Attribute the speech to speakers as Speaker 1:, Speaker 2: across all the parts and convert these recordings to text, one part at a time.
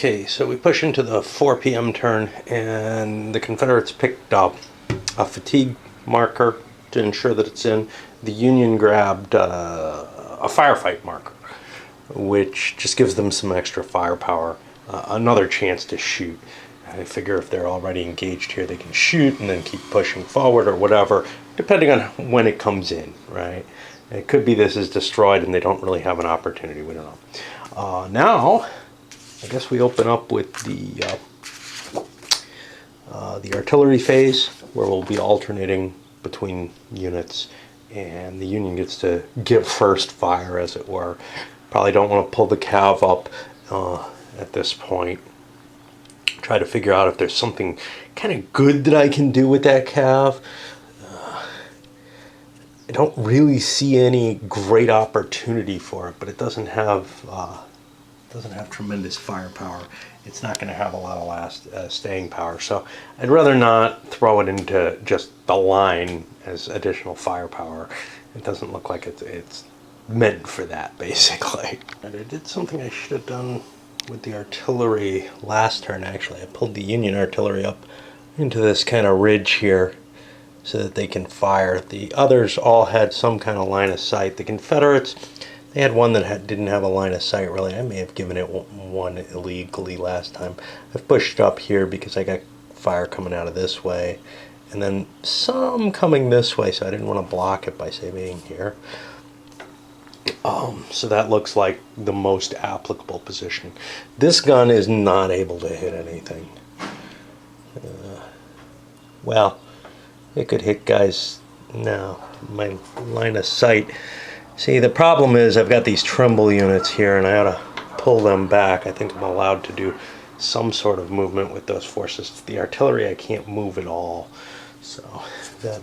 Speaker 1: Okay, so we push into the 4 p.m. turn, and the Confederates picked up a fatigue marker to ensure that it's in. The Union grabbed a firefight marker, which just gives them some extra firepower, another chance to shoot. I figure if they're already engaged here, they can shoot and then keep pushing forward or whatever, depending on when it comes in, right? It could be this is destroyed and they don't really have an opportunity. We don't know. Now, I guess we open up with the artillery phase, where we'll be alternating between units, and the Union gets to give first fire, as it were. Probably don't want to pull the cav up at this point. Try to figure out if there's something kind of good that I can do with that cav. I don't really see any great opportunity for it, but it doesn't have tremendous firepower. It's not going to have a lot of staying power, so I'd rather not throw it into just the line as additional firepower. It doesn't look like it's meant for that, basically. And I did something I should have done with the artillery last turn. Actually, I pulled the Union artillery up into this kind of ridge here so that they can fire. The others all had some kind of line of sight. The Confederates, they had one that didn't have a line of sight, really. I may have given it one illegally last time. I've pushed up here because I got fire coming out of this way, and then some coming this way, so I didn't want to block it by, say, being here. So that looks like the most applicable position. This gun is not able to hit anything. Well, it could hit guys now. My line of sight. See, the problem is I've got these Trimble units here, and I ought to pull them back. I think I'm allowed to do some sort of movement with those forces. The artillery I can't move at all, so that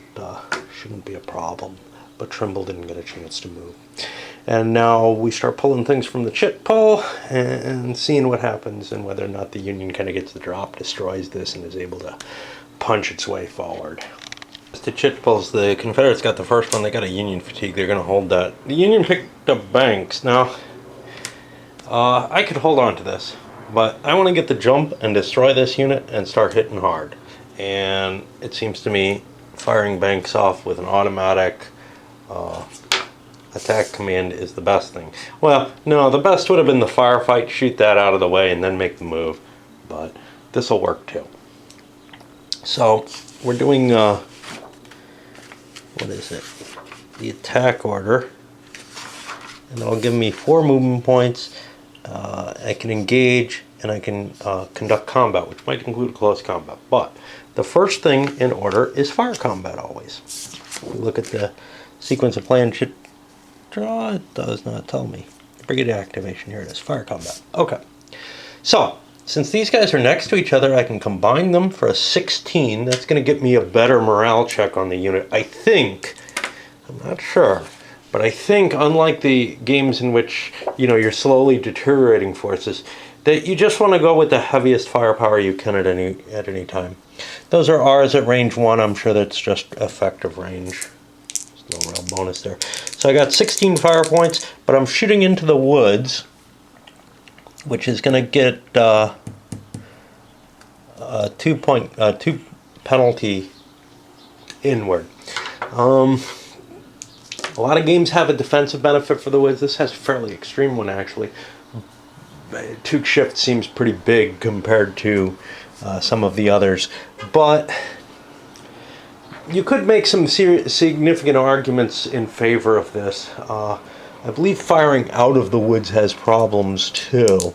Speaker 1: shouldn't be a problem. But Trimble didn't get a chance to move. And now we start pulling things from the chit pull and seeing what happens, and whether or not the Union kind of gets the drop, destroys this, and is able to punch its way forward. The chit pulls, the Confederates got the first one. They got a Union fatigue. They're going to hold that. The Union picked up banks. Now, I could hold on to this, but I want to get the jump and destroy this unit and start hitting hard. And it seems to me firing banks off with an automatic attack command is the best thing. Well, no, the best would have been the firefight, shoot that out of the way, and then make the move. But this will work too. So we're doing what is it? The attack order, and it'll give me 4 movement points. I can engage, and I can conduct combat, which might include close combat. But the first thing in order is fire combat always. If we look at the sequence of plan, it does not tell me. Brigade activation, here it is, fire combat. Okay, so since these guys are next to each other, I can combine them for a 16. That's going to get me a better morale check on the unit. I think, I'm not sure, but I think unlike the games in which, you know, you're slowly deteriorating forces, that you just want to go with the heaviest firepower you can at any time. Those are R's at range 1. I'm sure that's just effective range. There's no real bonus there. So I got 16 fire points, but I'm shooting into the woods, which is going to get 2 penalty inward. A lot of games have a defensive benefit for the woods. This has a fairly extreme one, actually. 2 shift seems pretty big compared to some of the others, but you could make some significant arguments in favor of this. I believe firing out of the woods has problems too.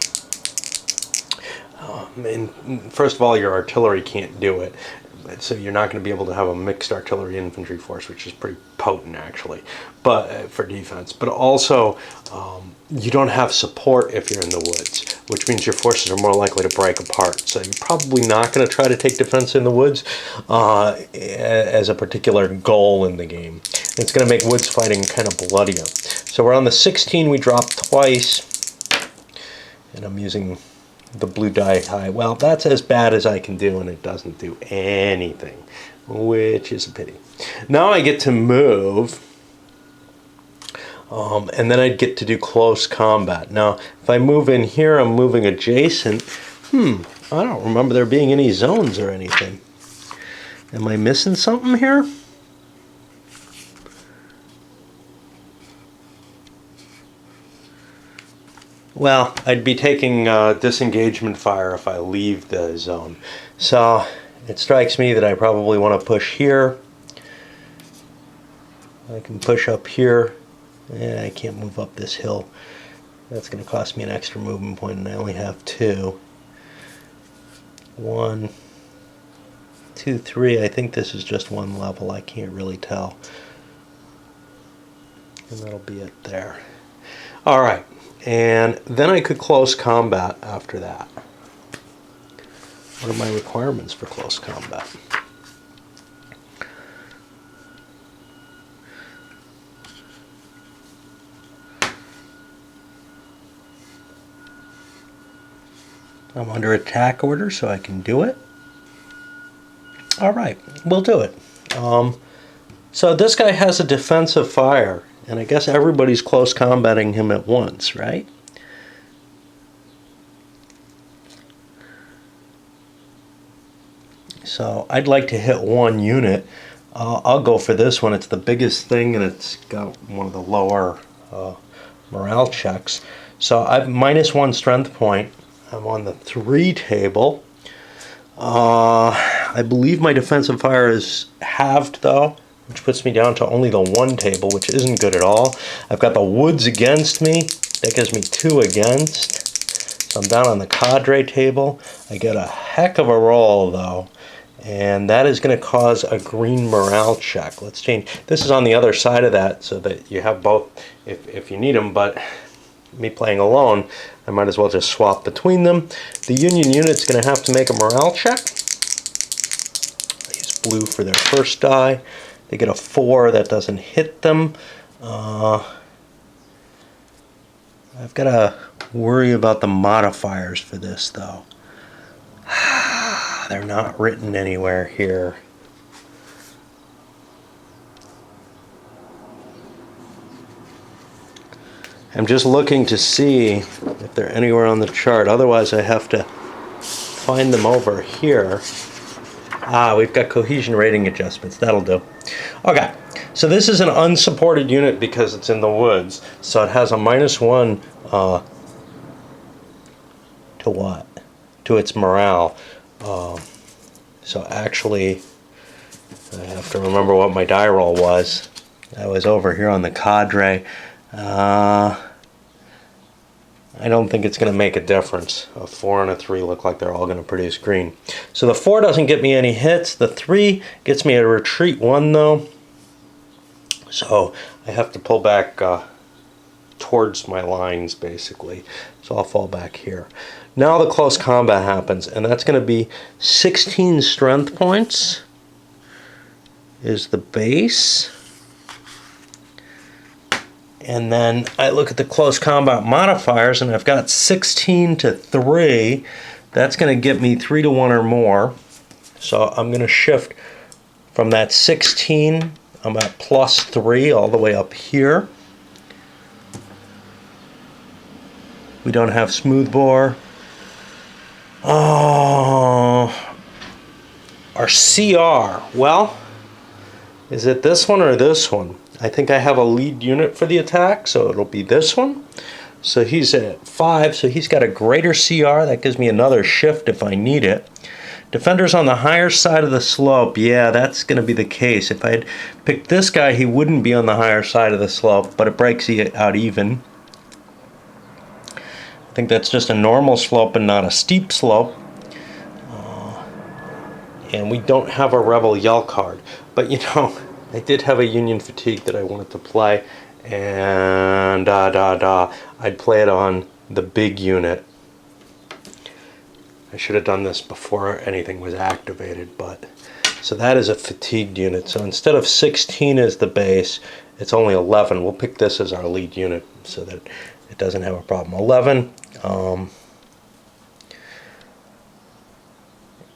Speaker 1: First of all, your artillery can't do it, so you're not going to be able to have a mixed artillery infantry force, which is pretty potent actually, but for defense. But also, you don't have support if you're in the woods, which means your forces are more likely to break apart. So you're probably not going to try to take defense in the woods as a particular goal in the game. It's going to make woods fighting kind of bloodier. So we're on the 16. We dropped twice, and I'm using the blue die high. Well, that's as bad as I can do, and it doesn't do anything, which is a pity. Now I get to move, and then I'd get to do close combat. Now, if I move in here, I'm moving adjacent, I don't remember there being any zones or anything. Am I missing something here? Well, I'd be taking disengagement fire if I leave the zone. So it strikes me that I probably want to push here. I can push up here. I can't move up this hill. That's going to cost me an extra movement point, and I only have 2. 1, 2, 3. I think this is just one level. I can't really tell. And that'll be it there. All right. And then I could close combat after that. What are my requirements for close combat? I'm under attack order, so I can do it. All right, we'll do it. So this guy has a defensive fire, and I guess everybody's close combating him at once, right? So I'd like to hit 1 unit. I'll go for this one. It's the biggest thing, and it's got one of the lower morale checks. So I've -1 strength point. I'm on the 3 table. I believe my defensive fire is halved though, which puts me down to only the 1 table, which isn't good at all. I've got the woods against me. That gives me 2 against. So I'm down on the cadre table. I get a heck of a roll though, and that is going to cause a green morale check. Let's change. This is on the other side of that so that you have both if you need them, but me playing alone, I might as well just swap between them. The Union unit's going to have to make a morale check. I use blue for their first die. They get a 4. That doesn't hit them. I've got to worry about the modifiers for this, though. They're not written anywhere here. I'm just looking to see if they're anywhere on the chart. Otherwise, I have to find them over here. We've got cohesion rating adjustments. That'll do. Okay, so this is an unsupported unit because it's in the woods. So it has a -1 to what? To its morale. So actually, I have to remember what my die roll was. I was over here on the cadre. I don't think it's going to make a difference. A 4 and a 3 look like they're all going to produce green. So the 4 doesn't get me any hits. The 3 gets me a retreat 1 though. So I have to pull back towards my lines basically. So I'll fall back here. Now the close combat happens, and that's going to be 16 strength points is the base. And then I look at the close combat modifiers, and I've got 16 to 3. That's going to get me 3 to 1 or more. So I'm going to shift from that 16. I'm at +3 all the way up here. We don't have smoothbore. Oh, our CR. Well, is it this one or this one? I think I have a lead unit for the attack, so it'll be this one. So he's at 5, so he's got a greater CR. That gives me another shift if I need it. Defender's on the higher side of the slope. Yeah, that's going to be the case. If I had picked this guy, he wouldn't be on the higher side of the slope, but it breaks it out even. I think that's just a normal slope and not a steep slope. And we don't have a Rebel Yell card. But you know, I did have a Union Fatigue that I wanted to play, and I'd play it on the big unit. I should have done this before anything was activated, but so that is a fatigued unit. So instead of 16 as the base, it's only 11. We'll pick this as our lead unit so that it doesn't have a problem. 11.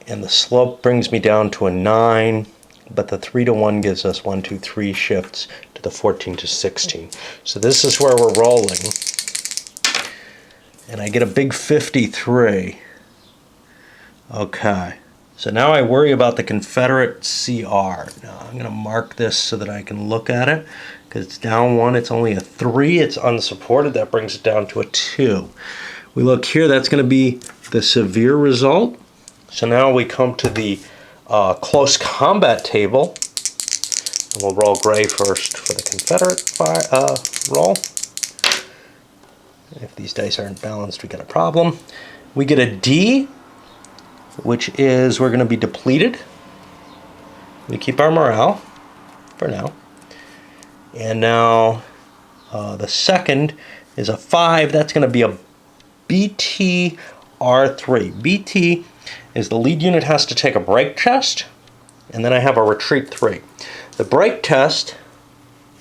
Speaker 1: And the slope brings me down to a 9. But the 3 to 1 gives us 1, 2, 3 shifts to the 14 to 16. So this is where we're rolling. And I get a big 53. Okay, so now I worry about the Confederate CR. Now I'm going to mark this so that I can look at it, because it's down 1, it's only a 3, it's unsupported, that brings it down to a 2. We look here, that's going to be the severe result. So now we come to the close combat table, and we'll roll gray first for the Confederate roll. If these dice aren't balanced, we got a problem. We get a D, which is we're going to be depleted. We keep our morale for now. And now the second is a 5. That's going to be a BT R3. BT is the lead unit has to take a break test, and then I have a retreat 3. The break test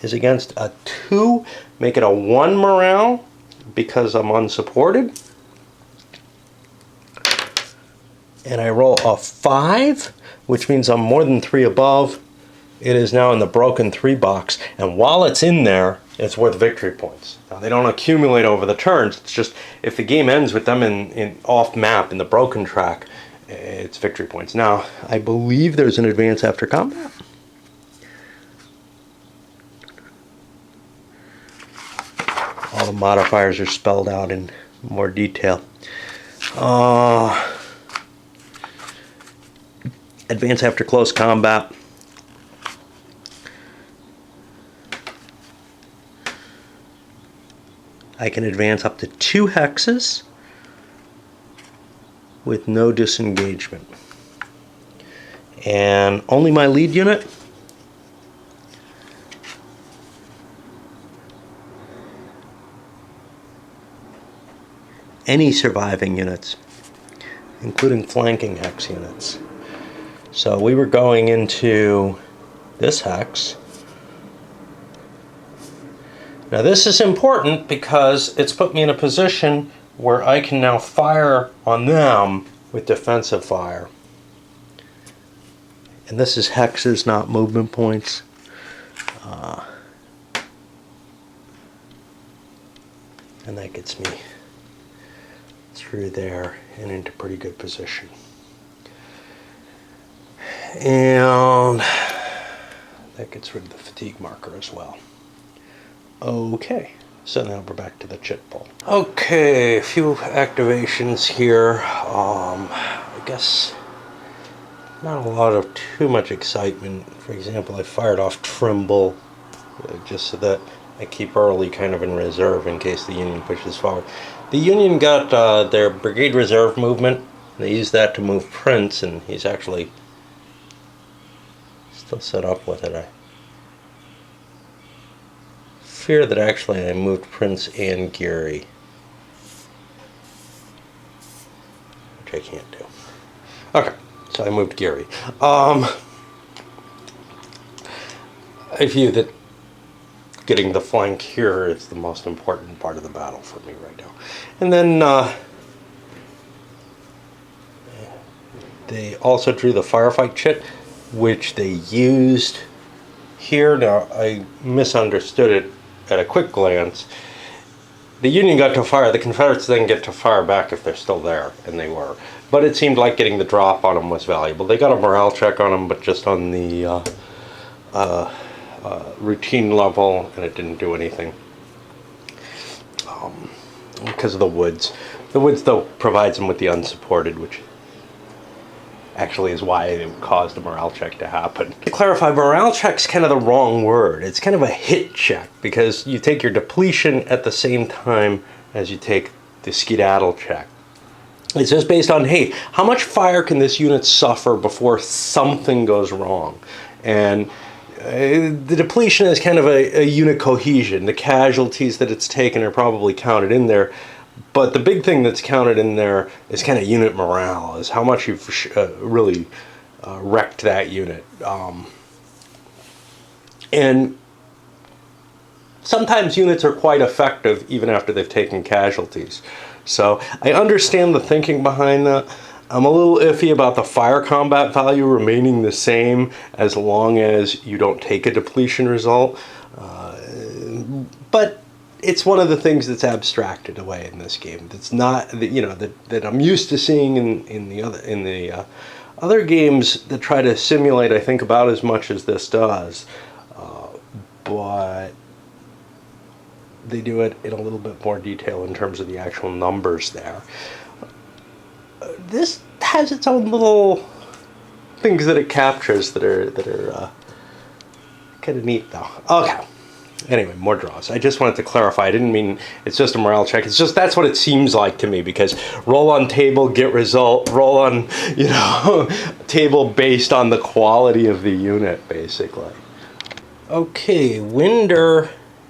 Speaker 1: is against a 2, make it a 1 morale because I'm unsupported. And I roll a 5, which means I'm more than 3 above. It is now in the broken 3 box, and while it's in there, it's worth victory points. Now, they don't accumulate over the turns. It's just if the game ends with them in off map in the broken track, it's victory points. Now, I believe there's an advance after combat. All the modifiers are spelled out in more detail. Advance after close combat. I can advance up to 2 hexes with no disengagement. And only my lead unit. Any surviving units, including flanking hex units. So we were going into this hex. Now this is important because it's put me in a position where I can now fire on them with defensive fire. And this is hexes, not movement points. And that gets me through there and into pretty good position. And that gets rid of the fatigue marker as well. Okay, so now we're back to the chit pull. Okay, a few activations here. I guess not a lot of too much excitement. For example, I fired off Trimble just so that I keep Early kind of in reserve in case the Union pushes forward. The Union got their Brigade Reserve movement. They used that to move Prince, and he's actually still set up with it. I fear that actually I moved Prince and Geary, which I can't do. Okay, so I moved Geary. I view that getting the flank here is the most important part of the battle for me right now. And then they also drew the firefight chit, which they used here. Now, I misunderstood it at a quick glance. The Union got to fire, the Confederates then get to fire back if they're still there, and they were. But it seemed like getting the drop on them was valuable. They got a morale check on them, but just on the routine level, and it didn't do anything because of the woods. The woods, though, provides them with the unsupported, which actually is why it caused a morale check to happen. To clarify, morale check's kind of the wrong word. It's kind of a hit check because you take your depletion at the same time as you take the skedaddle check. It's just based on, hey, how much fire can this unit suffer before something goes wrong? And the depletion is kind of a unit cohesion. The casualties that it's taken are probably counted in there. But the big thing that's counted in there is kind of unit morale, is how much you've really wrecked that unit. And sometimes units are quite effective even after they've taken casualties. So I understand the thinking behind that. I'm a little iffy about the fire combat value remaining the same as long as you don't take a depletion result. But it's one of the things that's abstracted away in this game. That's not, you know, that I'm used to seeing in the other games that try to simulate, I think, about as much as this does, but they do it in a little bit more detail in terms of the actual numbers there. This has its own little things that it captures that are kind of neat, though. Okay. Anyway, more draws. I just wanted to clarify. I didn't mean it's just a morale check. It's just that's what it seems like to me, because roll on table, get result. Roll on, you know, table based on the quality of the unit, basically. Okay, Winder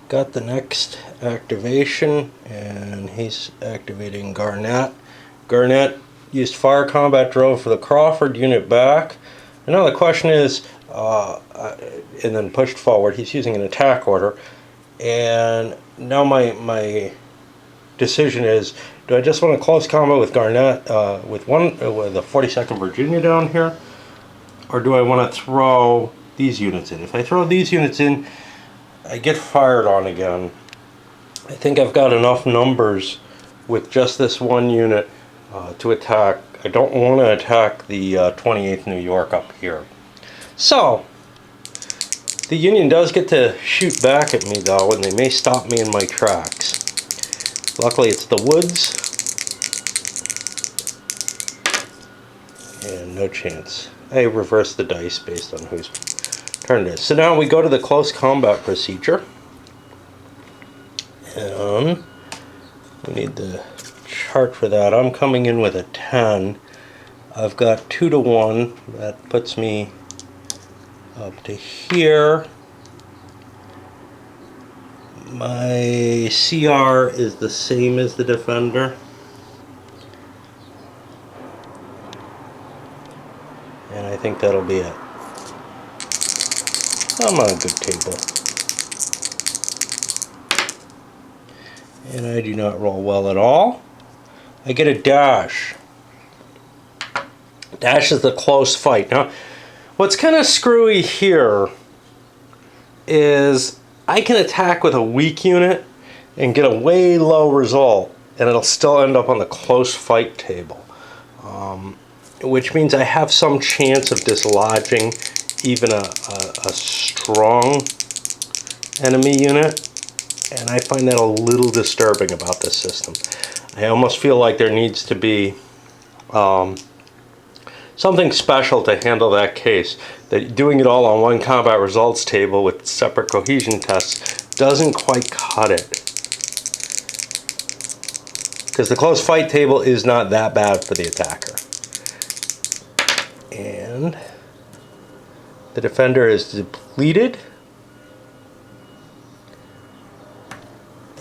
Speaker 1: got the next activation, and he's activating Garnett. Garnett used fire combat drove for the Crawford unit back. And now the question is, and then pushed forward. He's using an attack order, and now my decision is: do I just want to close combat with Garnett with the 42nd Virginia down here, or do I want to throw these units in? If I throw these units in, I get fired on again. I think I've got enough numbers with just this one unit to attack. I don't want to attack the 28th New York up here. So, the Union does get to shoot back at me, though, and they may stop me in my tracks. Luckily, it's the woods, and no chance. I reverse the dice based on whose turn it is. So now we go to the close combat procedure, and we need the chart for that. I'm coming in with a 10. I've got 2 to 1. That puts me up to here. My CR is the same as the defender. And I think that'll be it. I'm on a good table. And I do not roll well at all. I get a dash. Dash is the close fight. Now, what's kind of screwy here is I can attack with a weak unit and get a way low result, and it'll still end up on the close fight table, which means I have some chance of dislodging even a strong enemy unit, and I find that a little disturbing about this system. I almost feel like there needs to be something special to handle that case. That doing it all on one combat results table with separate cohesion tests doesn't quite cut it. Because the close fight table is not that bad for the attacker. And the defender is depleted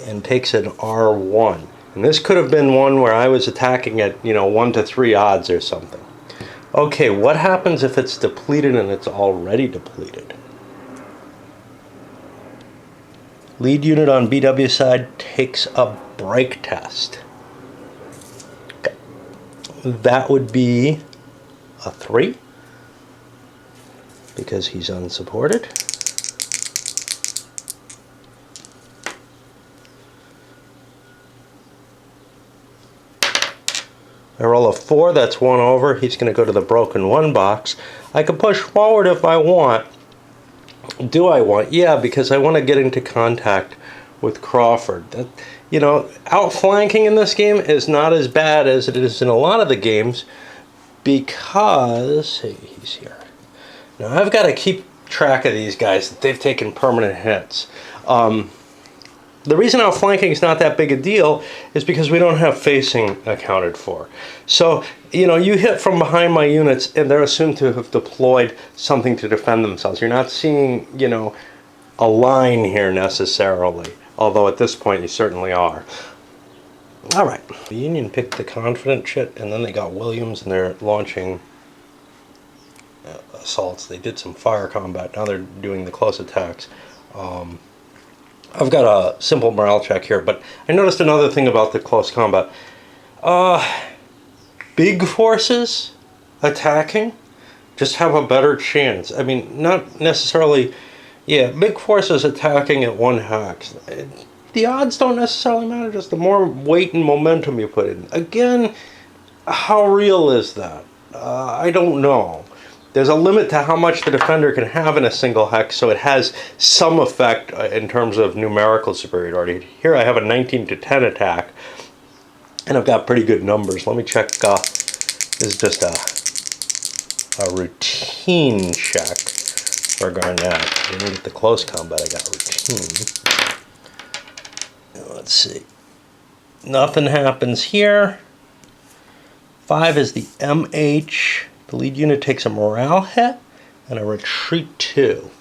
Speaker 1: and takes an R1. And this could have been one where I was attacking at, 1 to 3 odds or something. Okay, what happens if it's depleted and it's already depleted? Lead unit on BW side takes a break test. Okay. That would be a 3 because he's unsupported. I roll a 4, that's 1 over. He's going to go to the broken 1 box. I can push forward if I want. Do I want? Yeah, because I want to get into contact with Crawford. That, outflanking in this game is not as bad as it is in a lot of the games because, hey, he's here. Now I've got to keep track of these guys that they've taken permanent hits. The reason outflanking is not that big a deal is because we don't have facing accounted for. So, you hit from behind my units and they're assumed to have deployed something to defend themselves. You're not seeing, a line here necessarily, although at this point you certainly are. All right, the Union picked the confident shit, and then they got Williams and they're launching assaults. They did some fire combat, now they're doing the close attacks. I've got a simple morale check here, but I noticed another thing about the close combat. Big forces attacking just have a better chance. I mean, not necessarily, big forces attacking at 1 hex. the odds don't necessarily matter, just the more weight and momentum you put in. Again, how real is that? I don't know. There's a limit to how much the defender can have in a single hex, so it has some effect in terms of numerical superiority. Here I have a 19 to 10 attack, and I've got pretty good numbers. Let me check. This is just a routine check for Garnett. I didn't get the close combat, I got routine. Let's see. Nothing happens here. 5 is the MH. The lead unit takes a morale hit and a retreat 2.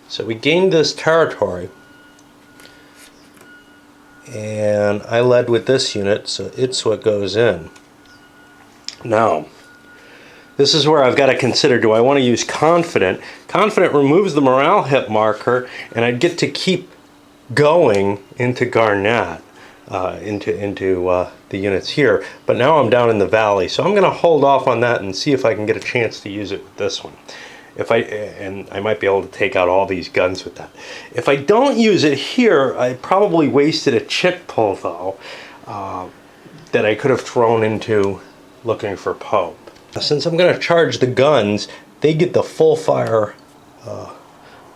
Speaker 1: So we gained this territory. And I led with this unit, so it's what goes in. Now, this is where I've got to consider, do I want to use Confident? Confident removes the morale hit marker, and I'd get to keep going into Garnett, into the units here. But now I'm down in the valley, so I'm going to hold off on that and see if I can get a chance to use it with this one. And I might be able to take out all these guns with that. If I don't use it here, I probably wasted a chit pull, though, that I could have thrown into looking for Pope. Since I'm going to charge the guns, they get the full fire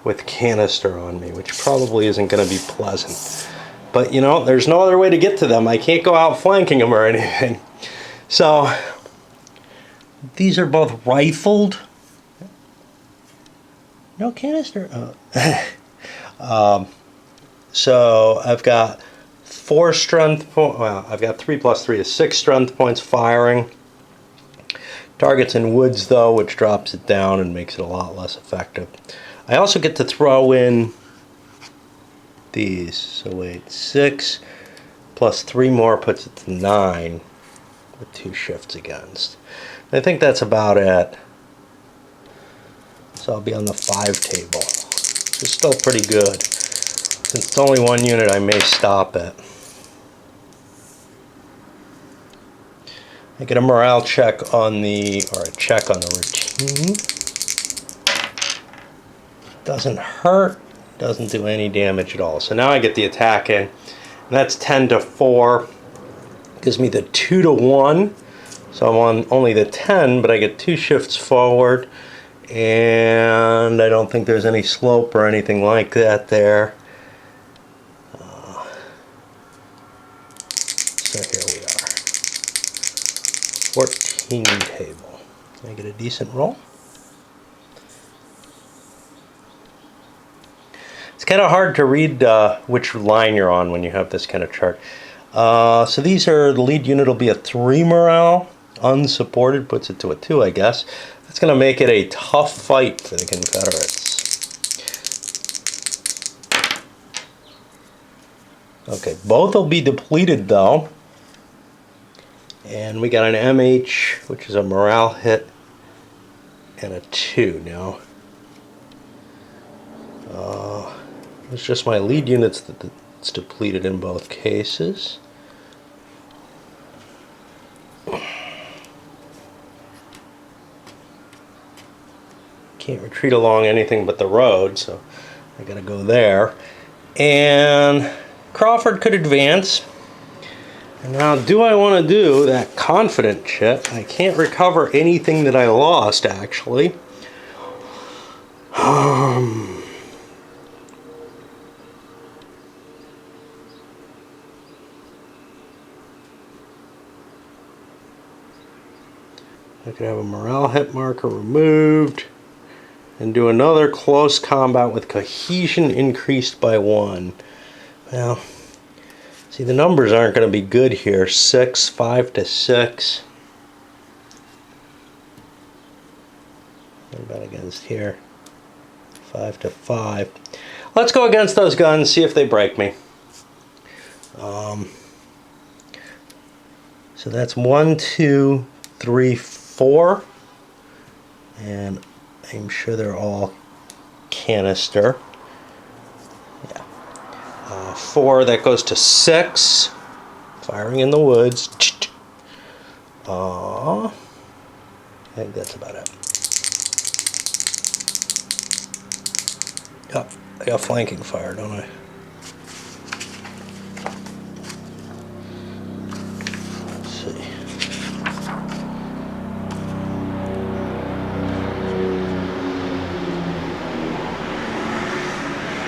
Speaker 1: with canister on me, which probably isn't going to be pleasant. But, you know, there's no other way to get to them. I can't go out flanking them or anything. So, these are both rifled. No canister. So I've got 4 strength points. Well, I've got 3 plus 3 is 6 strength points firing. Targets in woods, though, which drops it down and makes it a lot less effective. I also get to throw in these. So wait, 6 plus 3 more puts it to 9 with 2 shifts against. I think that's about it. So I'll be on the 5 table, which is still pretty good. Since it's only 1 unit, I may stop it. I get a morale check on the, or a check on the routine. Doesn't hurt, doesn't do any damage at all. So now I get the attack in, and that's 10 to 4. Gives me the 2 to 1. So I'm on only the 10, but I get 2 shifts forward. And I don't think there's any slope or anything like that there. So here we are. 14 table. Can I get a decent roll? It's kind of hard to read which line you're on when you have this kind of chart. So these are, the lead unit will be a 3 morale. Unsupported puts it to a 2, I guess. That's going to make it a tough fight for the Confederates. Okay, both will be depleted though. And we got an MH, which is a morale hit, and a 2 now. It's just my lead units that's depleted in both cases. Can't retreat along anything but the road, so I gotta go there. And Crawford could advance. And now, do I want to do that confident shit? I can't recover anything that I lost, actually. I could have a morale hit marker removed and do another close combat with cohesion increased by 1. Well, see, the numbers aren't going to be good here. 6, 5 to 6. What about against here? 5 to 5. Let's go against those guns, see if they break me. So that's 1, 2, 3, 4. And I'm sure they're all canister. Yeah. 4, that goes to 6. Firing in the woods. I think that's about it. Yep, I got flanking fire, don't I?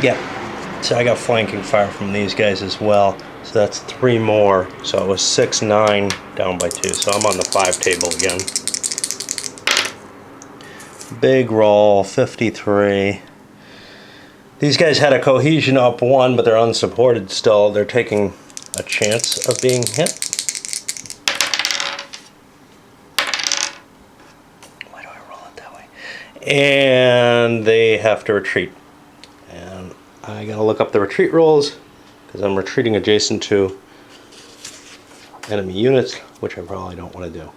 Speaker 1: Yeah, so I got flanking fire from these guys as well. So that's 3 more. So it was 6-9 down by 2. So I'm on the 5 table again. Big roll, 53. These guys had a cohesion up 1, but they're unsupported still. They're taking a chance of being hit. Why do I roll it that way? And they have to retreat. And I gotta look up the retreat rolls because I'm retreating adjacent to enemy units, which I probably don't want to do.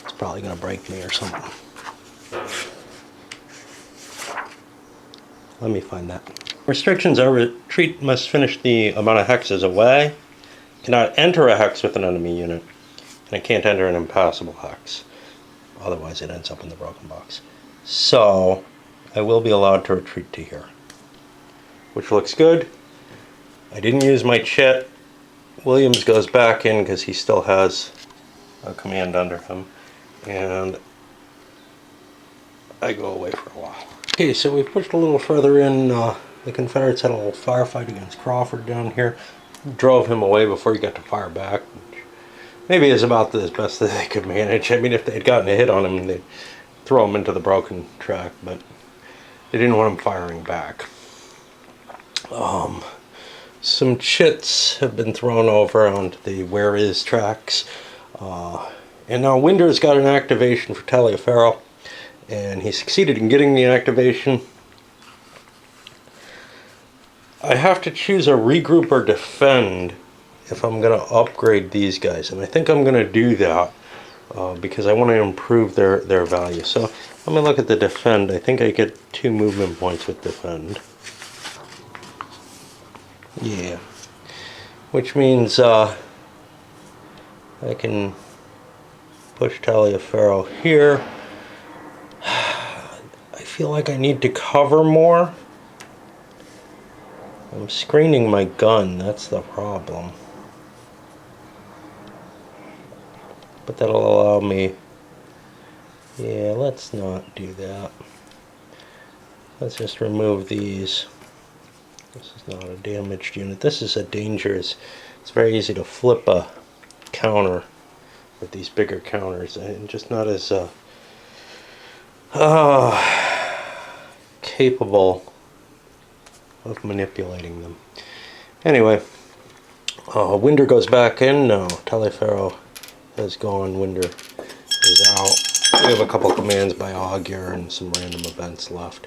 Speaker 1: It's probably gonna break me or something. Let me find that. Restrictions are retreat must finish the amount of hexes away. Cannot enter a hex with an enemy unit. And it can't enter an impassable hex. Otherwise it ends up in the broken box. So I will be allowed to retreat to here. Which looks good. I didn't use my chit. Williams goes back in because he still has a command under him. And I go away for a while. Okay, so we pushed a little further in. The Confederates had a little firefight against Crawford down here. Drove him away before he got to fire back. Maybe it's about the best that they could manage. I mean, if they'd gotten a hit on him, they'd throw him into the broken track, but they didn't want him firing back. Some chits have been thrown over onto the where is tracks. And now Winder's got an activation for Taliaferro. And he succeeded in getting the activation. I have to choose a regroup or defend if I'm going to upgrade these guys. And I think I'm going to do that because I want to improve their value. So let me look at the defend. I think I get 2 movement points with defend. Yeah. Which means I can push Taliaferro here. I feel like I need to cover more. I'm screening my gun, that's the problem. But that'll allow me... Yeah, let's not do that. Let's just remove these. This is not a damaged unit. This is a dangerous... It's very easy to flip a counter with these bigger counters. And just not as... capable of manipulating them. Anyway, Winder goes back in. No, Taliaferro has gone. Winder is out. We have a couple commands by Augur and some random events left.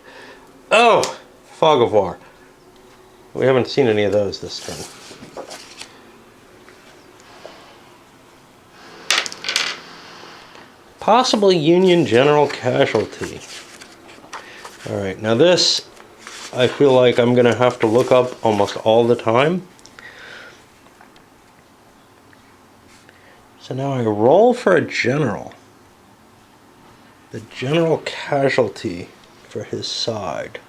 Speaker 1: Oh! Fog of War. We haven't seen any of those this turn. Possibly Union General Casualty. Alright, now this I feel like I'm going to have to look up almost all the time. So now I roll for a general. The general casualty for his side.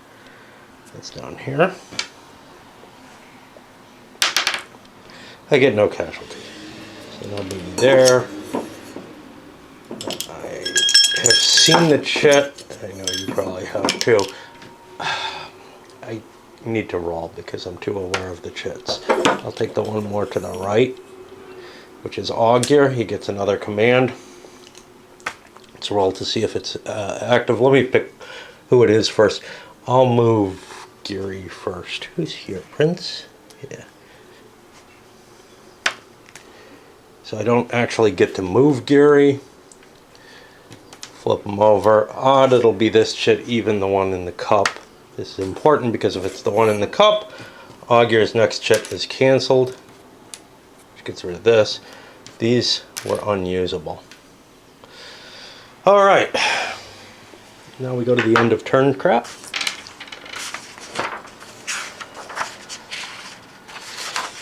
Speaker 1: That's down here. I get no casualty. So nobody there. I have seen the chit. I know you probably have too. I need to roll because I'm too aware of the chits. I'll take the one more to the right, which is Augur. He gets another command. Let's roll to see if it's active. Let me pick who it is first. I'll move Geary first. Who's here? Prince? Yeah. So I don't actually get to move Geary. Flip them over. Odd it'll be this chit, even the one in the cup. This is important because if it's the one in the cup, Augur's next chit is cancelled, which gets rid of this. These were unusable. Alright, now we go to the end of turn crap.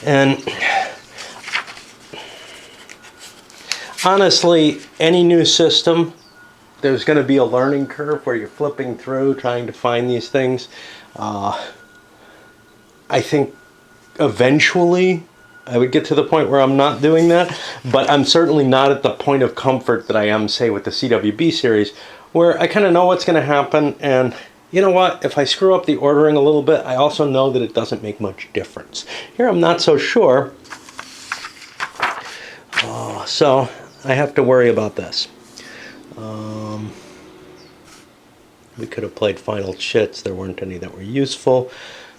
Speaker 1: And honestly, any new system, there's going to be a learning curve where you're flipping through trying to find these things. I think eventually I would get to the point where I'm not doing that, but I'm certainly not at the point of comfort that I am, say, with the CWB series, where I kind of know what's going to happen, and you know what? If I screw up the ordering a little bit, I also know that it doesn't make much difference. Here I'm not so sure, so I have to worry about this. We could have played final chits. There weren't any that were useful.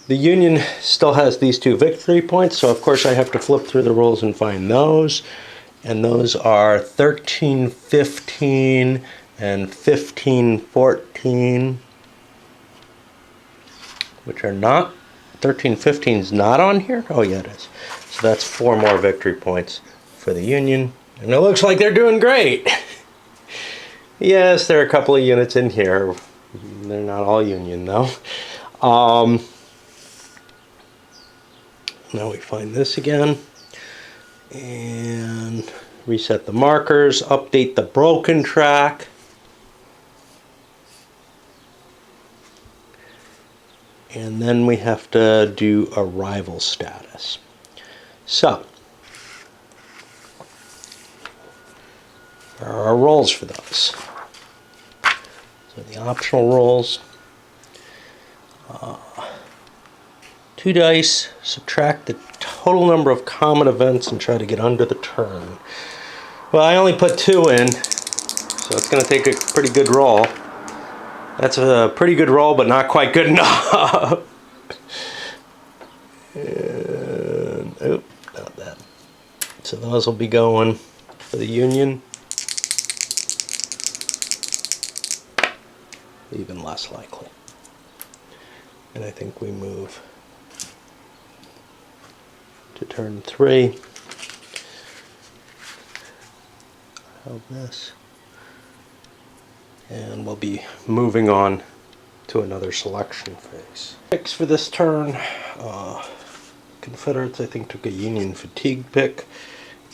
Speaker 1: The Union still has these 2 victory points, so of course I have to flip through the rules and find those. And those are 13-15 and 15-14, which are not. 13-15 is not on here? Oh yeah, it is. So that's 4 more victory points for the Union. And it looks like they're doing great. Yes, there are a couple of units in here. They're not all Union, though. Now we find this again. And reset the markers. Update the broken track. And then we have to do arrival status. So, there are rolls for those. So the optional rolls, 2 dice, subtract the total number of common events and try to get under the turn. Well, I only put 2 in, so it's going to take a pretty good roll. That's a pretty good roll, but not quite good enough. And, oh, not that. So those will be going for the Union. Even less likely. And I think we move to turn 3. How this? And we'll be moving on to another selection phase. Picks for this turn. Confederates, I think, took a Union fatigue pick,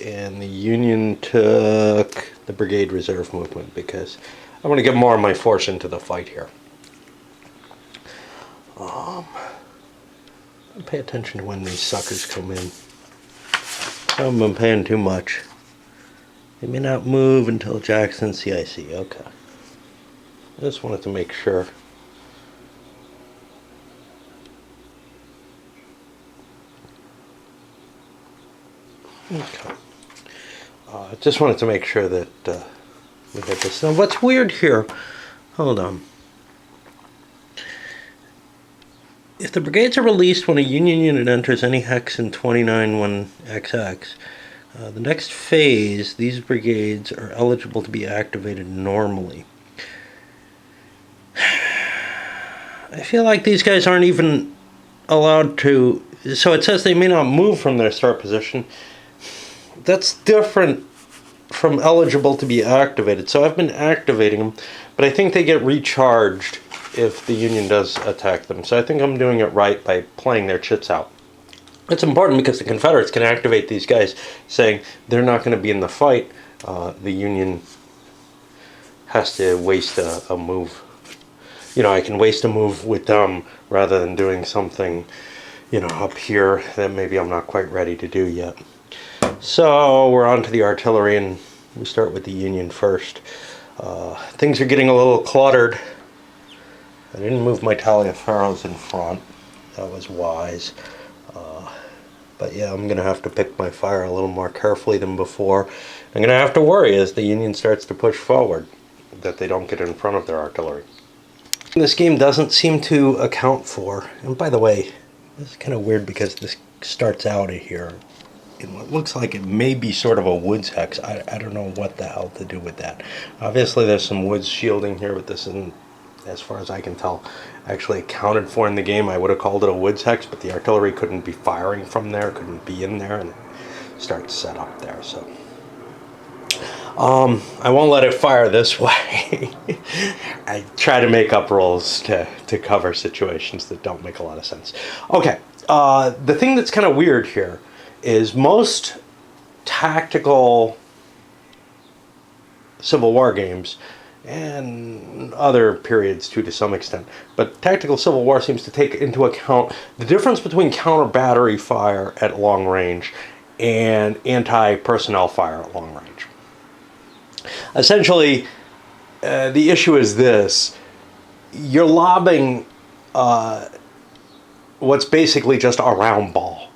Speaker 1: and the Union took the Brigade Reserve movement because I want to get more of my force into the fight here. Pay attention to when these suckers come in. I haven't been paying too much. They may not move until Jackson CIC. Okay. I just wanted to make sure. Okay. I just wanted to make sure that we had this. Now, what's weird here? Hold on. If the brigades are released when a Union unit enters any hex in 29-1XX, the next phase, these brigades are eligible to be activated normally. I feel like these guys aren't even allowed to. So it says they may not move from their start position. That's different from eligible to be activated. So I've been activating them, but I think they get recharged if the Union does attack them. So I think I'm doing it right by playing their chits out. It's important because the Confederates can activate these guys saying they're not going to be in the fight. The Union has to waste a move. You know, I can waste a move with them rather than doing something, you know, up here that maybe I'm not quite ready to do yet. So we're on to the artillery, and we start with the Union first. Things are getting a little cluttered. I didn't move my Taliaferros in front. That was wise. But yeah, I'm going to have to pick my fire a little more carefully than before. I'm going to have to worry as the Union starts to push forward that they don't get in front of their artillery. This game doesn't seem to account for, and by the way, this is kind of weird because this starts out here in what looks like it may be sort of a woods hex. I don't know what the hell to do with that. Obviously there's some woods shielding here, but this isn't, as far as I can tell, actually accounted for in the game. I would have called it a woods hex, but the artillery couldn't be firing from there, couldn't be in there, and start set up there. So I won't let it fire this way. I try to make up rolls to cover situations that don't make a lot of sense. Okay, the thing that's kind of weird here is most tactical Civil War games, and other periods too to some extent, but tactical Civil War seems to take into account the difference between counter-battery fire at long range and anti-personnel fire at long range. Essentially, the issue is this: you're lobbing what's basically just a round ball,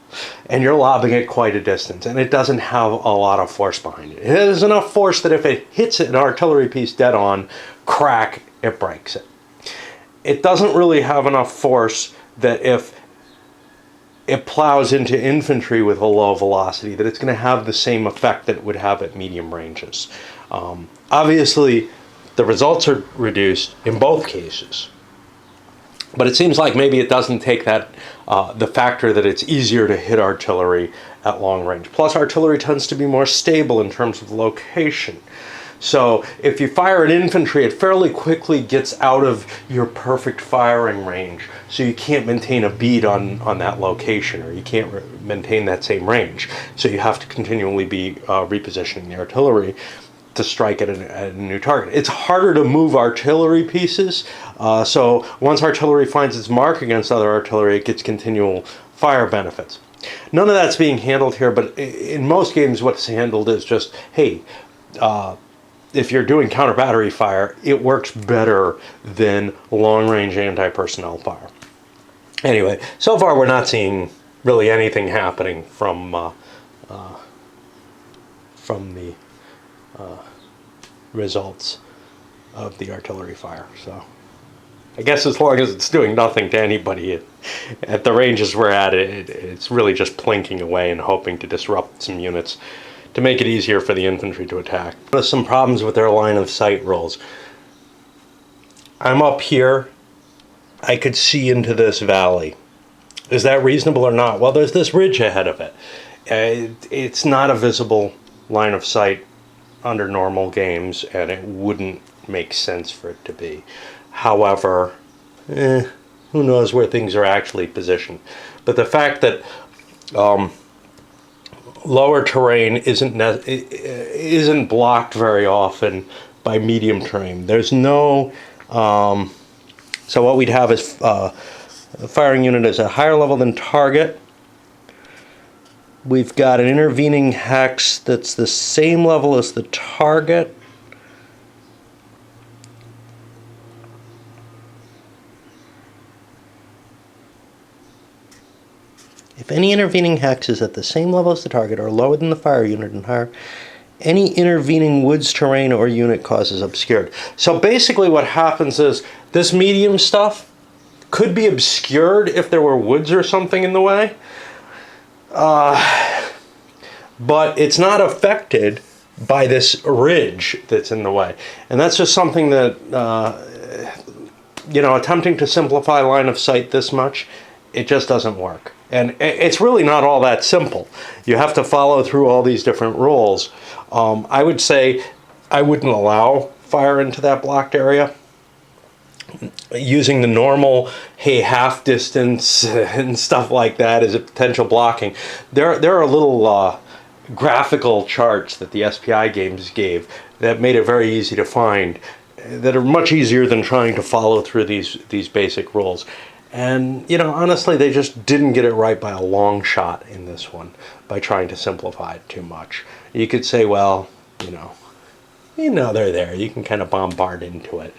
Speaker 1: and you're lobbing it quite a distance, and it doesn't have a lot of force behind it. It has enough force that if it hits an artillery piece dead on, crack, it breaks it. It doesn't really have enough force that if it plows into infantry with a low velocity, that it's going to have the same effect that it would have at medium ranges. Obviously, the results are reduced in both cases. But it seems like maybe it doesn't take that the factor that it's easier to hit artillery at long range. Plus, artillery tends to be more stable in terms of location. So if you fire at infantry, it fairly quickly gets out of your perfect firing range. So you can't maintain a bead on that location, or you can't maintain that same range. So you have to continually be repositioning the artillery to strike at a new target. It's harder to move artillery pieces, so once artillery finds its mark against other artillery, it gets continual fire benefits. None of that's being handled here, but in most games what's handled is just, hey, if you're doing counter-battery fire, it works better than long-range anti-personnel fire. Anyway, so far we're not seeing really anything happening from the results of the artillery fire. So I guess as long as it's doing nothing to anybody at the ranges we're at, it's really just plinking away and hoping to disrupt some units to make it easier for the infantry to attack. There's some problems with their line of sight rolls. I'm up here. I could see into this valley. Is that reasonable or not? Well, there's this ridge ahead of it. It's not a visible line of sight under normal games, and it wouldn't make sense for it to be. However, who knows where things are actually positioned. But the fact that lower terrain isn't blocked very often by medium terrain. There's no... so what we'd have is a firing unit is a higher level than target. We've got an intervening hex that's the same level as the target. If any intervening hex is at the same level as the target or lower than the fire unit and higher, any intervening woods terrain or unit causes obscured. So basically what happens is this medium stuff could be obscured if there were woods or something in the way. But it's not affected by this ridge that's in the way. And that's just something that, attempting to simplify line of sight this much, it just doesn't work. And it's really not all that simple. You have to follow through all these different rules. I would say I wouldn't allow fire into that blocked area. Using the normal, hey, half distance and stuff like that as a potential blocking. There are little graphical charts that the SPI games gave that made it very easy to find, that are much easier than trying to follow through these basic rules. And, honestly, they just didn't get it right by a long shot in this one by trying to simplify it too much. You could say, well, they're there. You can kind of bombard into it.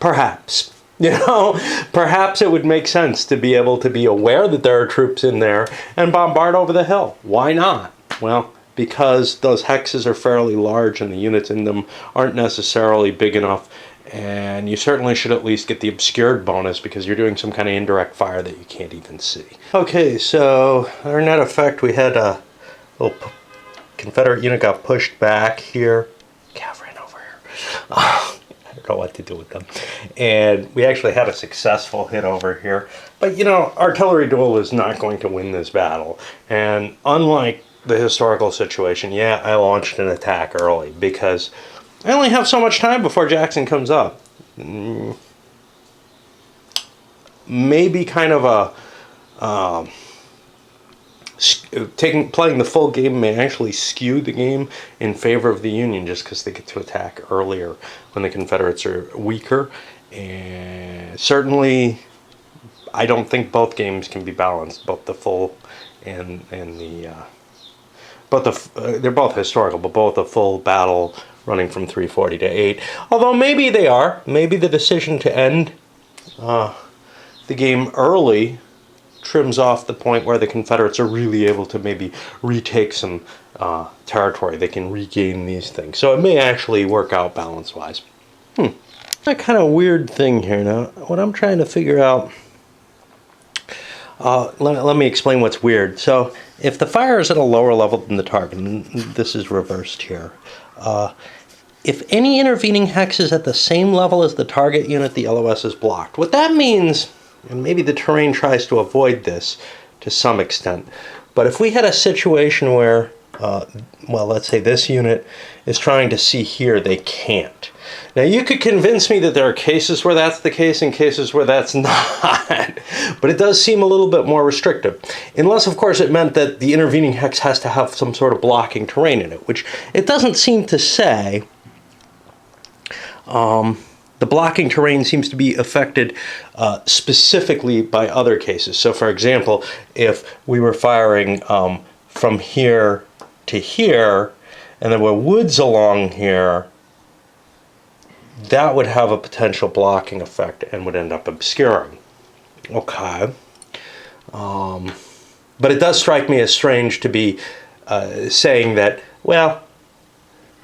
Speaker 1: Perhaps. Perhaps it would make sense to be able to be aware that there are troops in there and bombard over the hill. Why not? Well, because those hexes are fairly large and the units in them aren't necessarily big enough, and you certainly should at least get the obscured bonus because you're doing some kind of indirect fire that you can't even see. Okay, so our net effect, we had a little Confederate unit got pushed back here. Cav ran over here. I don't know what to do with them. And we actually had a successful hit over here. But, artillery duel is not going to win this battle. And unlike the historical situation, yeah, I launched an attack early because I only have so much time before Jackson comes up. Maybe kind of a playing the full game may actually skew the game in favor of the Union just because they get to attack earlier when the Confederates are weaker. And certainly, I don't think both games can be balanced, both the full and they're both historical, but both a full battle running from 340 to 8. Although maybe they are. Maybe the decision to end the game early trims off the point where the Confederates are really able to maybe retake some territory. They can regain these things. So it may actually work out balance-wise. A kind of weird thing here. Now, what I'm trying to figure out... let me explain what's weird. So, if the fire is at a lower level than the target, and this is reversed here, if any intervening hex is at the same level as the target unit, the LOS is blocked. What that means, and maybe the terrain tries to avoid this to some extent, but if we had a situation where, well, let's say this unit is trying to see here, they can't. Now, you could convince me that there are cases where that's the case and cases where that's not, but it does seem a little bit more restrictive. Unless, of course, it meant that the intervening hex has to have some sort of blocking terrain in it, which it doesn't seem to say. The blocking terrain seems to be affected specifically by other cases. So, for example, if we were firing from here to here, and there were woods along here, that would have a potential blocking effect and would end up obscuring. Okay. But it does strike me as strange to be saying that, well,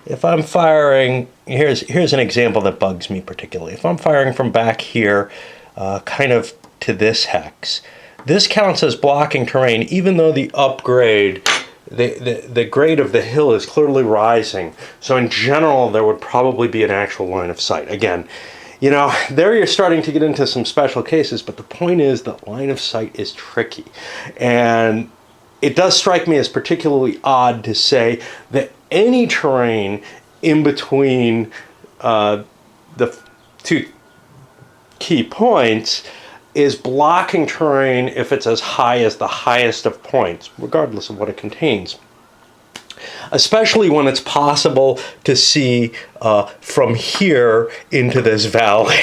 Speaker 1: if I'm firing, here's an example that bugs me particularly. If I'm firing from back here, kind of to this hex, this counts as blocking terrain, even though the upgrade, the grade of the hill is clearly rising. So in general, there would probably be an actual line of sight. Again, you know, there you're starting to get into some special cases, but the point is that line of sight is tricky. And it does strike me as particularly odd to say that any terrain in between the two key points is blocking terrain if it's as high as the highest of points, regardless of what it contains. Especially when it's possible to see from here into this valley.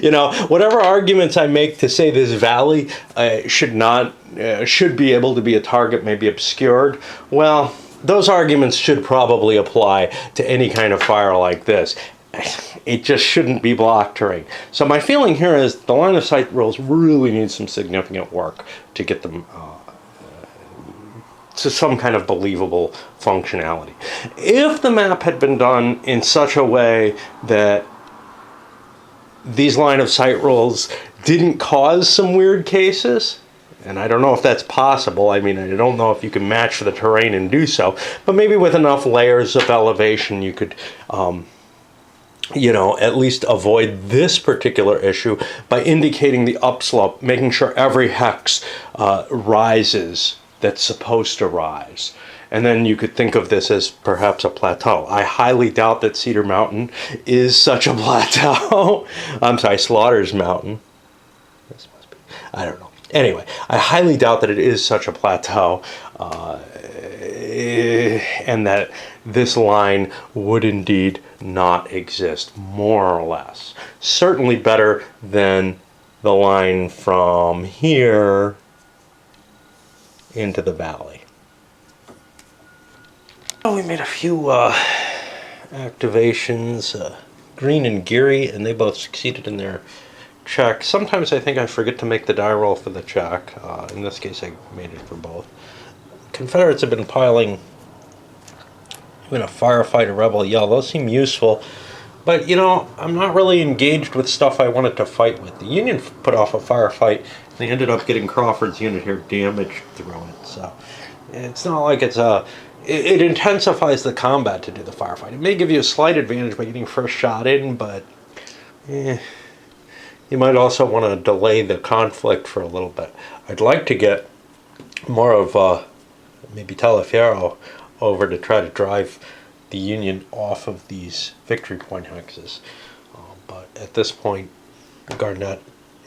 Speaker 1: You know, whatever arguments I make to say this valley should be able to be a target, maybe obscured, well, those arguments should probably apply to any kind of fire like this. It just shouldn't be block terrain. So my feeling here is the line of sight rules really need some significant work to get them to some kind of believable functionality. If the map had been done in such a way that these line of sight rules didn't cause some weird cases, and I don't know if that's possible. I mean, I don't know if you can match the terrain and do so, but maybe with enough layers of elevation you could you know, at least avoid this particular issue by indicating the upslope, making sure every hex rises that's supposed to rise. And then you could think of this as perhaps a plateau. I highly doubt that Cedar Mountain is such a plateau. I'm sorry, Slaughter's Mountain. This must be, I don't know. Anyway, I highly doubt that it is such a plateau, and that this line would indeed not exist, more or less. Certainly better than the line from here into the valley. Oh, we made a few activations, Green and Geary, and they both succeeded in their check. Sometimes I think I forget to make the die roll for the check. In this case, I made it for both. Confederates have been piling even a firefight, a rebel yell. Those seem useful, but you know, I'm not really engaged with stuff I wanted to fight with. The Union put off a firefight. They ended up getting Crawford's unit here damaged through it. So it's not like it's a... It intensifies the combat to do the firefight. It may give you a slight advantage by getting first shot in, but you might also want to delay the conflict for a little bit. I'd like to get more of maybe Talaferro over to try to drive the Union off of these victory point hexes. But at this point, Garnett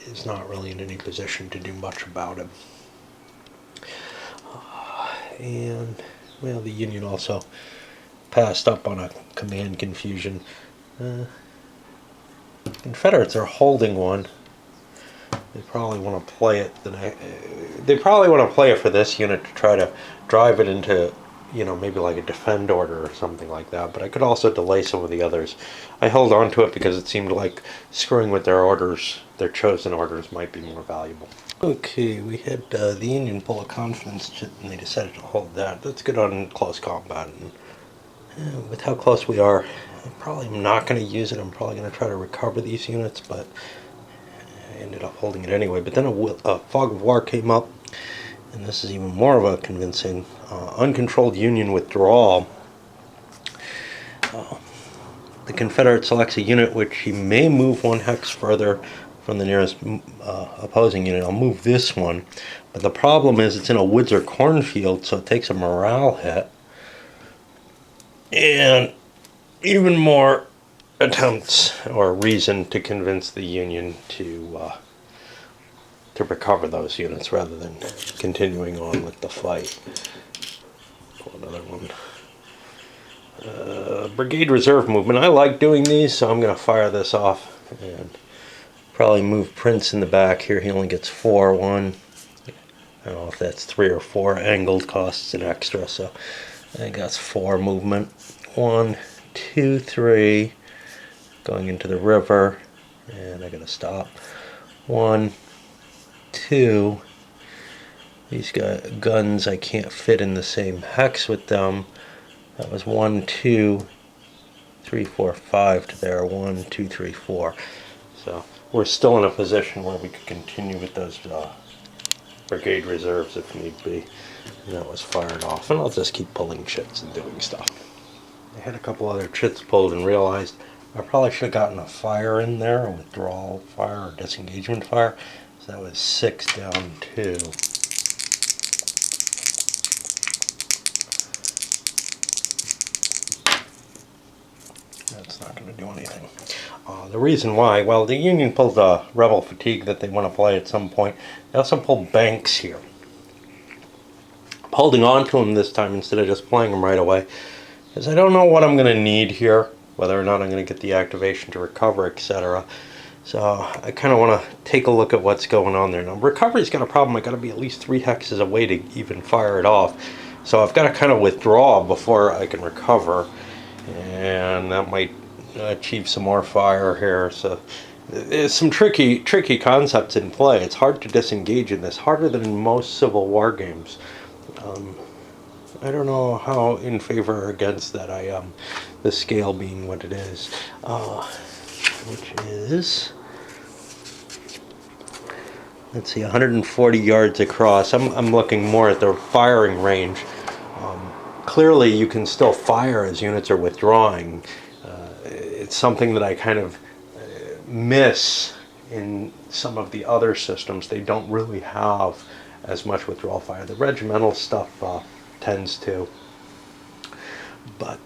Speaker 1: is not really in any position to do much about it. And, well, the Union also passed up on a command confusion. Confederates are holding one. They probably want to play it. They probably want to play it for this unit to try to drive it into you know, maybe like a defend order or something like that, but I could also delay some of the others. I held on to it because it seemed like screwing with their orders, their chosen orders, might be more valuable. Okay, we had the Union pull a confidence chip and they decided to hold that. That's good on close combat. And with how close we are, I'm probably not going to use it. I'm probably going to try to recover these units, but I ended up holding it anyway. But then a fog of war came up, and this is even more of a convincing uncontrolled Union withdrawal. The Confederate selects a unit which he may move 1 hex further from the nearest opposing unit. I'll move this one, but the problem is it's in a woods or cornfield, so it takes a morale hit. And even more attempts or reason to convince the Union to recover those units rather than continuing on with the fight. Pull another one. Brigade reserve movement. I like doing these, so I'm going to fire this off and probably move Prince in the back here. He only gets 4. 1. I don't know if that's 3 or 4. Angled costs an extra, so I think that's 4 movement. 1, 2, 3. Going into the river, and I gotta stop. 1, 2. These guns I can't fit in the same hex with them. That was 1, 2, 3, 4, 5 to there. 1, 2, 3, 4. So we're still in a position where we could continue with those brigade reserves if need be. And that was fired off. And I'll just keep pulling chits and doing stuff. I had a couple other chits pulled and realized I probably should have gotten a fire in there, a withdrawal fire or disengagement fire. So that was 6 down 2. That's not going to do anything. The reason why, well, the Union pulled a rebel fatigue that they want to play at some point. They also pulled banks here. I'm holding on to them this time instead of just playing them right away, because I don't know what I'm going to need here, whether or not I'm going to get the activation to recover, etc. So I kind of want to take a look at what's going on there. Now, recovery's got a problem. I got to be at least 3 hexes away to even fire it off. So I've got to kind of withdraw before I can recover, and that might achieve some more fire here. So there's some tricky concepts in play. It's hard to disengage in this, harder than in most Civil War games. I don't know how in favor or against that I am, the scale being what it is, which is, let's see, 140 yards across. I'm looking more at the firing range. Clearly you can still fire as units are withdrawing. It's something that I kind of miss in some of the other systems. They don't really have as much withdrawal fire. The regimental stuff tends to, but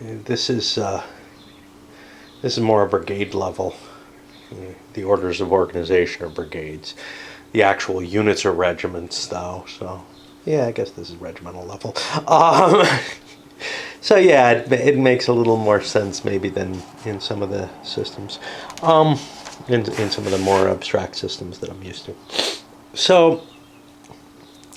Speaker 1: this is more a brigade level. The orders of organization are brigades. The actual units are regiments, though. So yeah, I guess this is regimental level. So yeah, it makes a little more sense maybe than in some of the systems, in some of the more abstract systems that I'm used to. So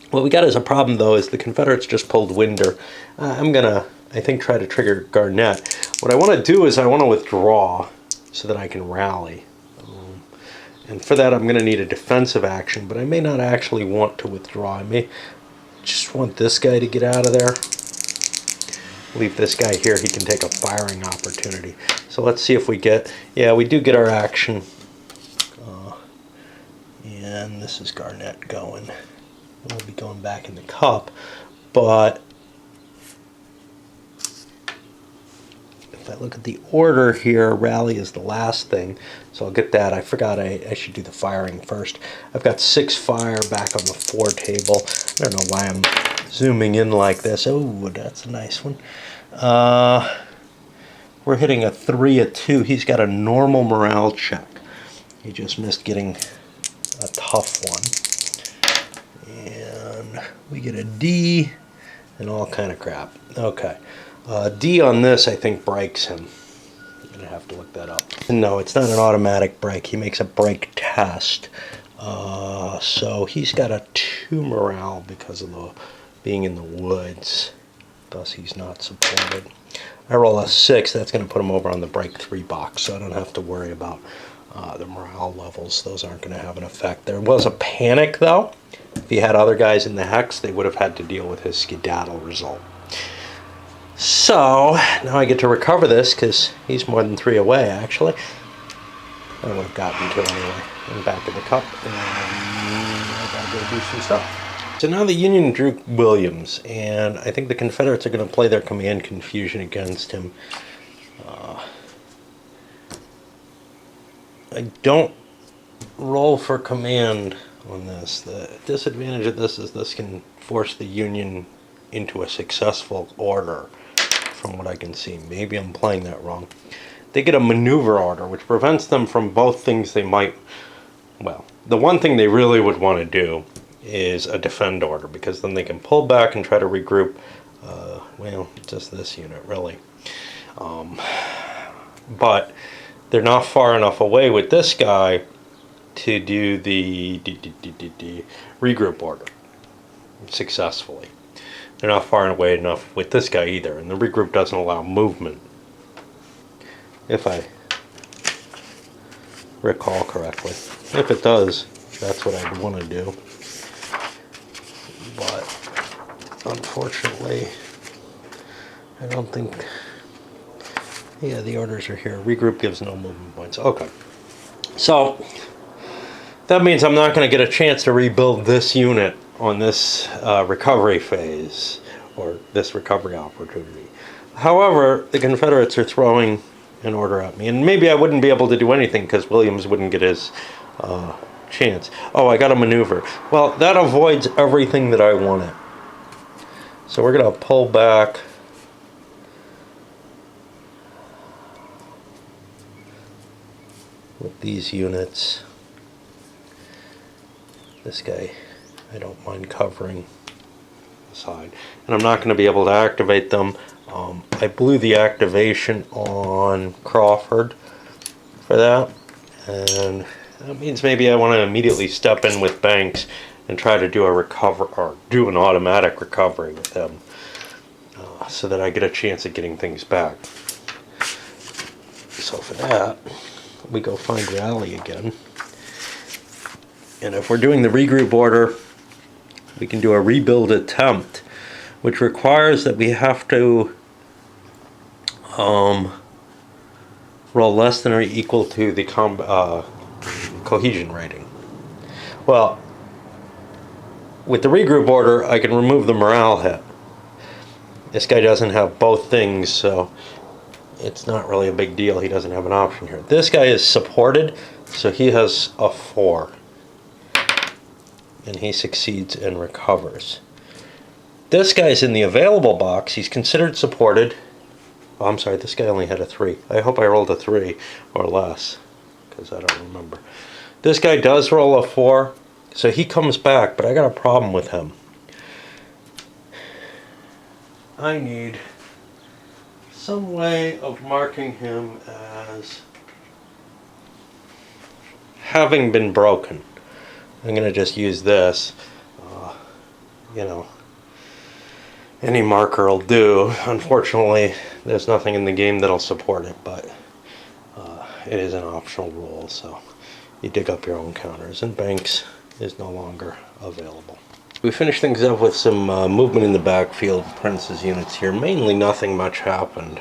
Speaker 1: what we got as a problem, though, is the Confederates just pulled Winder. I'm gonna, I think, try to trigger Garnett. What I want to do is I want to withdraw so that I can rally. And for that I'm going to need a defensive action, but I may not actually want to withdraw. I may just want this guy to get out of there. Leave this guy here. He can take a firing opportunity. So let's see if we get, yeah, we do get our action. And this is Garnett going. We'll be going back in the cup, but if I look at the order here, rally is the last thing, so I'll get that. I forgot I should do the firing first. I've got 6 fire back on the 4 table. I don't know why I'm zooming in like this. Oh, that's a nice one. We're hitting a 3, a 2. He's got a normal morale check. He just missed getting a tough one. And we get a D and all kind of crap. Okay. D on this, I think, breaks him. I'm going to have to look that up. No, it's not an automatic break. He makes a break test. So he's got a 2 morale because of the being in the woods. Thus he's not supported. I roll a 6, that's going to put him over on the break 3 box, so I don't have to worry about the morale levels. Those aren't going to have an effect. There was a panic, though. If he had other guys in the hex, they would have had to deal with his skedaddle result. So, now I get to recover this, because he's more than 3 away, actually. I would have gotten to anyway. I'm back in the cup, and I gotta go do some stuff. So now the Union drew Williams, and I think the Confederates are going to play their command confusion against him. I don't roll for command on this. The disadvantage of this is this can force the Union into a successful order, from what I can see. Maybe I'm playing that wrong. They get a maneuver order, which prevents them from both things they might... Well, the one thing they really would want to do is a defend order, because then they can pull back and try to regroup. Well, just this unit, really. But they're not far enough away with this guy to do the regroup order successfully. They're not far away enough with this guy either, and the regroup doesn't allow movement, if I recall correctly. If it does, that's what I'd want to do. But unfortunately, I don't think... Yeah, the orders are here. Regroup gives no movement points. Okay. So, that means I'm not going to get a chance to rebuild this unit on this recovery phase, or this recovery opportunity. However, the Confederates are throwing an order at me, and maybe I wouldn't be able to do anything because Williams wouldn't get his chance. Oh, I got a maneuver. Well, that avoids everything that I wanted. So we're going to pull back. With these units. This guy, I don't mind covering the side. And I'm not going to be able to activate them. I blew the activation on Crawford for that. And that means maybe I want to immediately step in with Banks and try to do a recover, or do an automatic recovery with him, so that I get a chance at getting things back. So for that, we go find Rally again. And if we're doing the regroup order, we can do a rebuild attempt, which requires that we have to roll less than or equal to the cohesion rating. Well, with the regroup order, I can remove the morale hit. This guy doesn't have both things, so it's not really a big deal. He doesn't have an option here. This guy is supported, so he has a 4. And he succeeds and recovers. This guy's in the available box. He's considered supported. Oh, I'm sorry, this guy only had a 3. I hope I rolled a 3 or less, because I don't remember. This guy does roll a 4, so he comes back, but I got a problem with him. I need some way of marking him as having been broken. I'm going to just use this. You know, any marker will do. Unfortunately, there's nothing in the game that'll support it, but it is an optional rule, so you dig up your own counters, and Banks is no longer available. We finished things up with some movement in the backfield. Prince's units here. Mainly nothing much happened.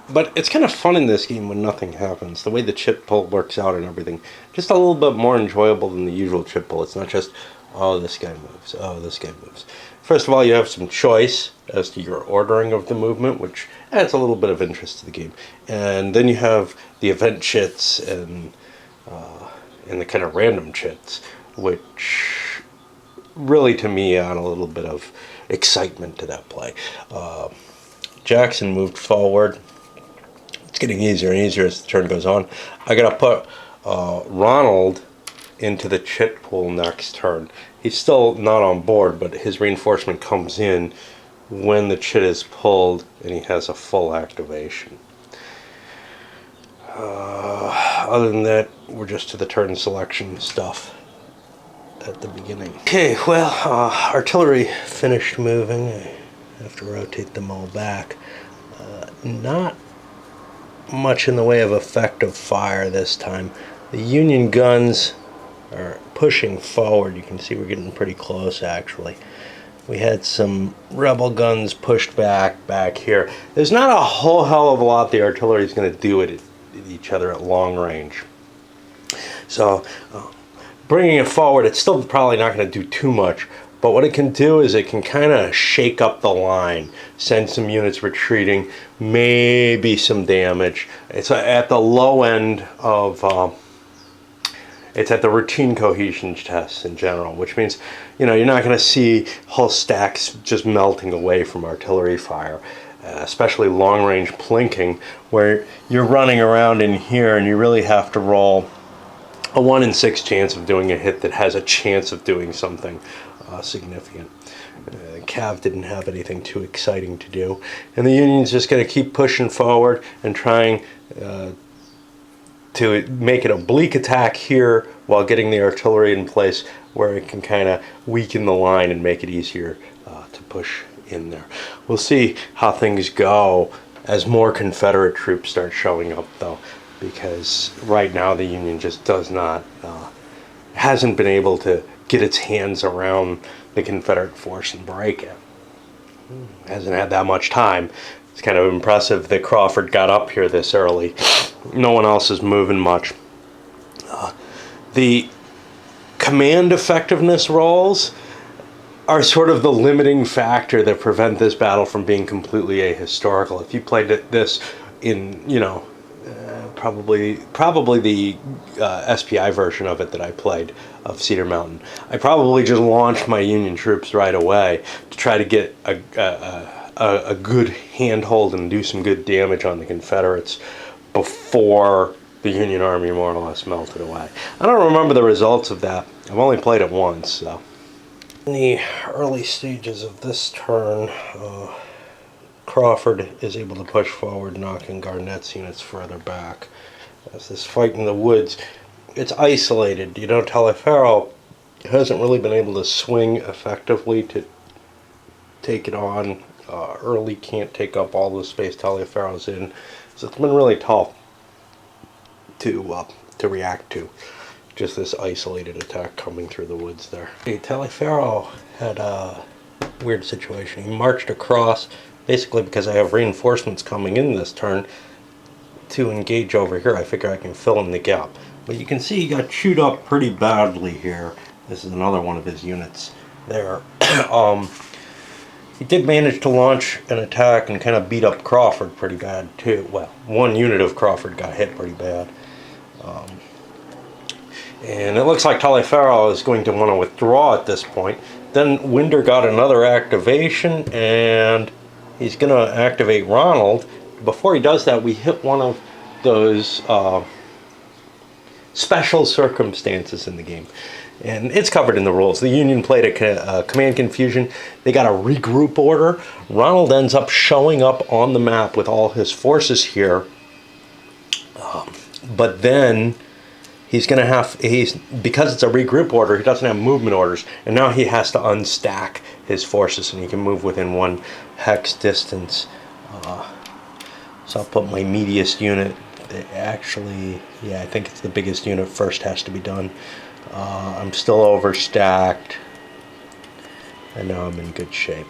Speaker 1: But it's kind of fun in this game when nothing happens. The way the chip pull works out and everything. Just a little bit more enjoyable than the usual chip pull. It's not just, oh, this guy moves. Oh, this guy moves. First of all, you have some choice as to your ordering of the movement, which adds a little bit of interest to the game. And then you have the event chits and the kind of random chits, which really, to me, add a little bit of excitement to that play. Jackson moved forward. It's getting easier and easier as the turn goes on. I gotta put Ronald into the chit pool next turn. He's still not on board, but his reinforcement comes in when the chit is pulled and he has a full activation. Other than that, we're just to the turn selection stuff. at the beginning. Okay, well, artillery finished moving. I have to rotate them all back. Not much in the way of effective fire this time. The Union guns are pushing forward. You can see we're getting pretty close, actually. We had some rebel guns pushed back here. There's not a whole hell of a lot the artillery is going to do at each other at long range. So bringing it forward, it's still probably not going to do too much. But what it can do is it can kind of shake up the line, send some units retreating, maybe some damage. It's at the low end of, it's at the routine cohesion tests in general, which means, you know, you're not going to see whole stacks just melting away from artillery fire, especially long-range plinking, where you're running around in here and you really have to roll a 1 in 6 chance of doing a hit that has a chance of doing something significant. Cav didn't have anything too exciting to do, and the Union's just going to keep pushing forward and trying to make an oblique attack here while getting the artillery in place where it can kind of weaken the line and make it easier to push in there. We'll see how things go as more Confederate troops start showing up, though, because right now the Union just hasn't been able to get its hands around the Confederate force and break it. Hasn't had that much time. It's kind of impressive that Crawford got up here this early. No one else is moving much. The command effectiveness rolls are sort of the limiting factor that prevent this battle from being completely ahistorical. If you played this in, you know, probably the SPI version of it that I played of Cedar Mountain, I probably just launched my Union troops right away to try to get a good handhold and do some good damage on the Confederates before the Union Army more or less melted away. I don't remember the results of that. I've only played it once, so. In the early stages of this turn, Crawford is able to push forward, knocking Garnett's units further back. As this fight in the woods, it's isolated. You know, Taliaferro hasn't really been able to swing effectively to take it on. Early can't take up all the space Taliaferro's in, so it's been really tough to react to. Just this isolated attack coming through the woods there. Hey, Taliaferro had a weird situation. He marched across, basically because I have reinforcements coming in this turn to engage over here. I figure I can fill in the gap. But you can see he got chewed up pretty badly here. This is another one of his units there. He did manage to launch an attack and kind of beat up Crawford pretty bad too. Well, one unit of Crawford got hit pretty bad. And it looks like Taliaferro is going to want to withdraw at this point. Then Winder got another activation, and he's going to activate Ronald. Before he does that, we hit one of those special circumstances in the game. And it's covered in the rules. The Union played a command confusion. They got a regroup order. Ronald ends up showing up on the map with all his forces here. But then he's going to have, because it's a regroup order, he doesn't have movement orders. And now he has to unstack his forces, and he can move within 1 hex distance. So I'll put my meatiest unit. Actually, yeah, I think it's the biggest unit first has to be done. I'm still overstacked, and now I'm in good shape.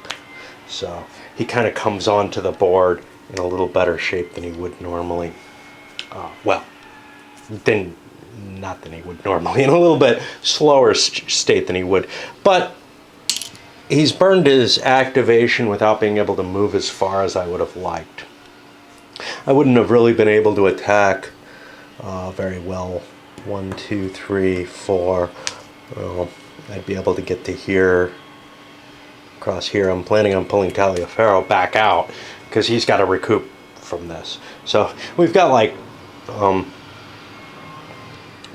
Speaker 1: So he kind of comes onto the board in a little better shape than he would normally. Well, not than he would normally, in a little bit slower state than he would. But he's burned his activation without being able to move as far as I would have liked. I wouldn't have really been able to attack very well. 1, 2, 3, 4. I'd be able to get to here, across here. I'm planning on pulling Taliaferro back out because he's got to recoup from this. So we've got like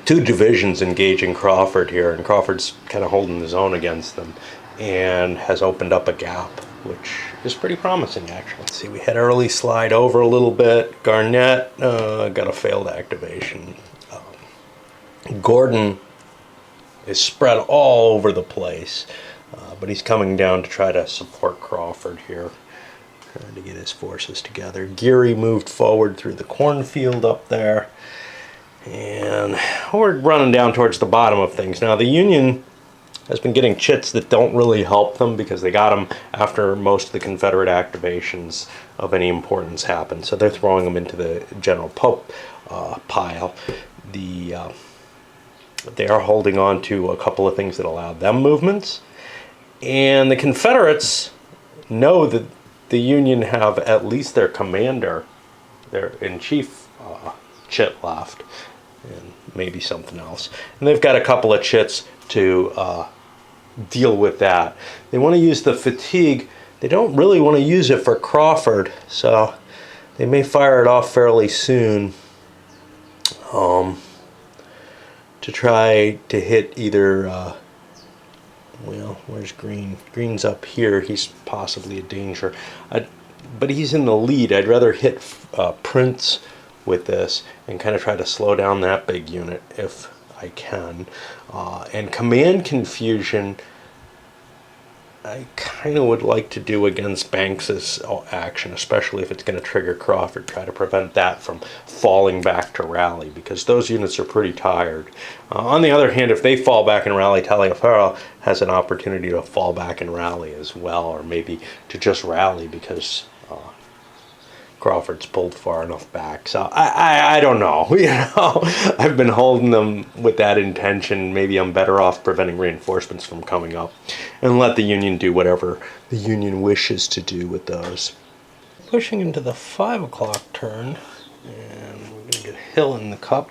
Speaker 1: 2 divisions engaging Crawford here, and Crawford's kind of holding his own against them and has opened up a gap, which is pretty promising, actually. Let's see, we had early slide over a little bit. Garnett got a failed activation. Gordon is spread all over the place. But he's coming down to try to support Crawford here, trying to get his forces together. Geary moved forward through the cornfield up there, and we're running down towards the bottom of things. Now the Union has been getting chits that don't really help them because they got them after most of the Confederate activations of any importance happened. So they're throwing them into the General Pope pile. They are holding on to a couple of things that allowed them movements. And the Confederates know that the Union have at least their commander, their in-chief chit left, and maybe something else. And they've got a couple of chits to deal with that. They want to use the fatigue. They don't really want to use it for Crawford, so they may fire it off fairly soon to try to hit either well, where's Green? Green's up here. He's possibly a danger, but he's in the lead. I'd rather hit Prince with this and kind of try to slow down that big unit if I can. And command confusion, I kind of would like to do against Banks's action, especially if it's going to trigger Crawford. Try to prevent that from falling back to rally, because those units are pretty tired. On the other hand, if they fall back and rally, Taliaferro has an opportunity to fall back and rally as well, or maybe to just rally because Crawford's pulled far enough back. So I don't know. You know, I've been holding them with that intention. Maybe I'm better off preventing reinforcements from coming up and let the Union do whatever the Union wishes to do with those. Pushing into the 5 o'clock turn, and we're going to get Hill in the cup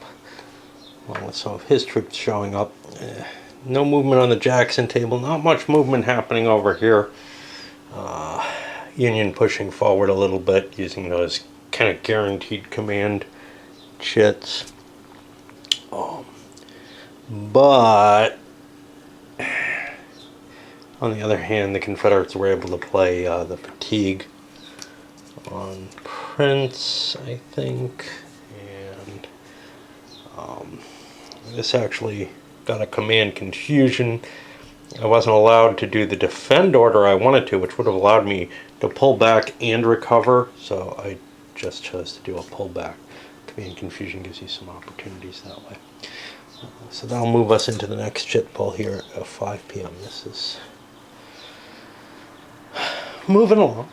Speaker 1: along with some of his troops showing up. No movement on the Jackson table. Not much movement happening over here. Union pushing forward a little bit using those kind of guaranteed command chits. But on the other hand, the Confederates were able to play the fatigue on Prince, I think, and this actually got a command confusion. I wasn't allowed to do the defend order I wanted to, which would have allowed me to pull back and recover, so I just chose to do a pullback. Command confusion gives you some opportunities that way. So that'll move us into the next chit pull here at 5 p.m. This is moving along.